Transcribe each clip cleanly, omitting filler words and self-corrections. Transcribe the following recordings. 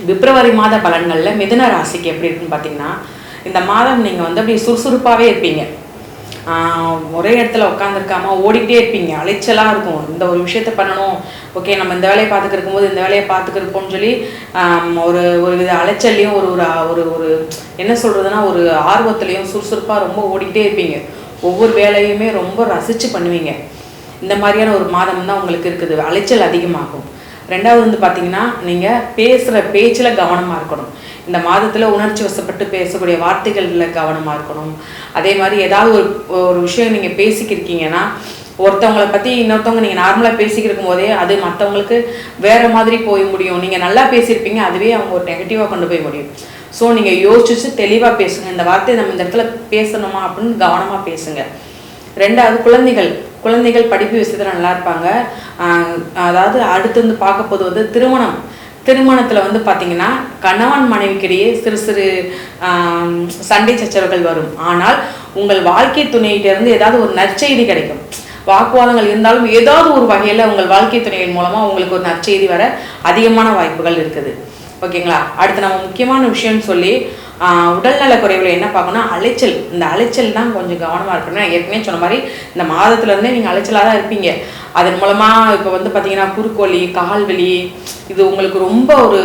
பிப்ரவரி மாத பலன்களில் மிதுன ராசிக்கு எப்படி இருக்குன்னு பார்த்தீங்கன்னா, இந்த மாதம் நீங்கள் வந்து அப்படி சுறுசுறுப்பாகவே இருப்பீங்க. ஒரே இடத்துல உட்காந்துருக்காம ஓடிக்கிட்டே இருப்பீங்க. அலைச்சலாக இருக்கும். இந்த ஒரு விஷயத்த பண்ணணும், ஓகே நம்ம இந்த வேலையை பார்த்துக்கிருக்கும் போது இந்த வேலையை பார்த்துக்கிருப்போம்னு சொல்லி ஒரு ஒரு வித அலைச்சல்லையும் ஒரு ஒரு ஒரு என்ன சொல்கிறதுனா ஒரு ஆர்வத்துலேயும் சுறுசுறுப்பாக ரொம்ப ஓடிக்கிட்டே இருப்பீங்க. ஒவ்வொரு வேலையுமே ரொம்ப ரசித்து பண்ணுவீங்க. இந்த மாதிரியான ஒரு மாதம் தான் உங்களுக்கு இருக்குது. அலைச்சல் அதிகமாகும். ரெண்டாவது வந்து பார்த்தீங்கன்னா, நீங்கள் பேசுகிற பேச்சில் கவனமாக இருக்கணும். இந்த மாதத்தில் உணர்ச்சி வசப்பட்டு பேசக்கூடிய வார்த்தைகளில் கவனமாக இருக்கணும். அதே மாதிரி ஏதாவது ஒரு விஷயம் நீங்கள் பேசிக்கிருக்கீங்கன்னா, ஒருத்தவங்களை பற்றி இன்னொருத்தவங்க நீங்கள் நார்மலாக பேசிக்கிருக்கும் போதே அது மற்றவங்களுக்கு வேறு மாதிரி போய் முடியும். நீங்கள் நல்லா பேசியிருப்பீங்க, அதுவே அவங்க ஒரு நெகட்டிவாக கொண்டு போய் முடியும். ஸோ நீங்கள் யோசிச்சு தெளிவாக பேசுங்க. இந்த வார்த்தையை நம்ம இந்த இடத்துல பேசணுமா அப்படின்னு கவனமாக பேசுங்க. ரெண்டாவது குழந்தைகள் படிப்பு விஷயத்தில் நல்லா இருப்பாங்க. அதாவது அடுத்து வந்து பார்க்க போது வந்து திருமணத்தில் வந்து பார்த்திங்கன்னா, கணவன் மனைவிக்கிடையே சிறு சிறு சண்டை சச்சரவுகள் வரும். ஆனால் உங்கள் வாழ்க்கை துணையிட்டிருந்து ஏதாவது ஒரு நற்செய்தி கிடைக்கும். வாக்குவாதங்கள் இருந்தாலும் ஏதாவது ஒரு வகையில் உங்கள் வாழ்க்கை துணையின் மூலமாக உங்களுக்கு ஒரு நற்செய்தி வர அதிகமான வாய்ப்புகள் இருக்குது. ஓகேங்களா? அடுத்து நம்ம முக்கியமான விஷயம்னு சொல்லி உடல்நல குறைவில் என்ன பார்க்கணும்னா அலைச்சல். இந்த அலைச்சல் தான் கொஞ்சம் கவனமாக இருக்கணும். நான் ஏற்கனவே சொன்ன மாதிரி இந்த மாதத்துலேருந்தே நீங்கள் அலைச்சலாக தான் இருப்பீங்க. அதன் மூலமாக இப்போ வந்து பார்த்தீங்கன்னா குறுக்கோலி, கால்வலி, இது உங்களுக்கு ரொம்ப ஒரு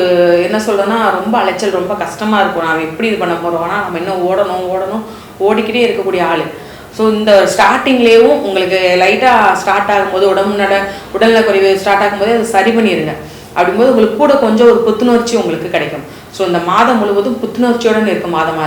என்ன சொல்கிறதுன்னா ரொம்ப அலைச்சல், ரொம்ப கஷ்டமாக இருக்கும். நான் எப்படி இது பண்ண போகிறோம்னா நம்ம இன்னும் ஓடணும் ஓடிக்கிட்டே இருக்கக்கூடிய ஆள். ஸோ இந்த ஸ்டார்டிங்லேயும் உங்களுக்கு லைட்டாக ஸ்டார்ட் ஆகும்போது உடல்நல குறைவு ஸ்டார்ட் ஆகும்போது அதை சரி பண்ணிடுங்க. அப்படிங்கும்போது உங்களுக்கு கூட கொஞ்சம் ஒரு புத்துணர்ச்சி உங்களுக்கு கிடைக்கும். ஸோ இந்த மாதம் முழுவதும் புத்துணர்ச்சியோடு இருக்க மாதமாக இருக்குது.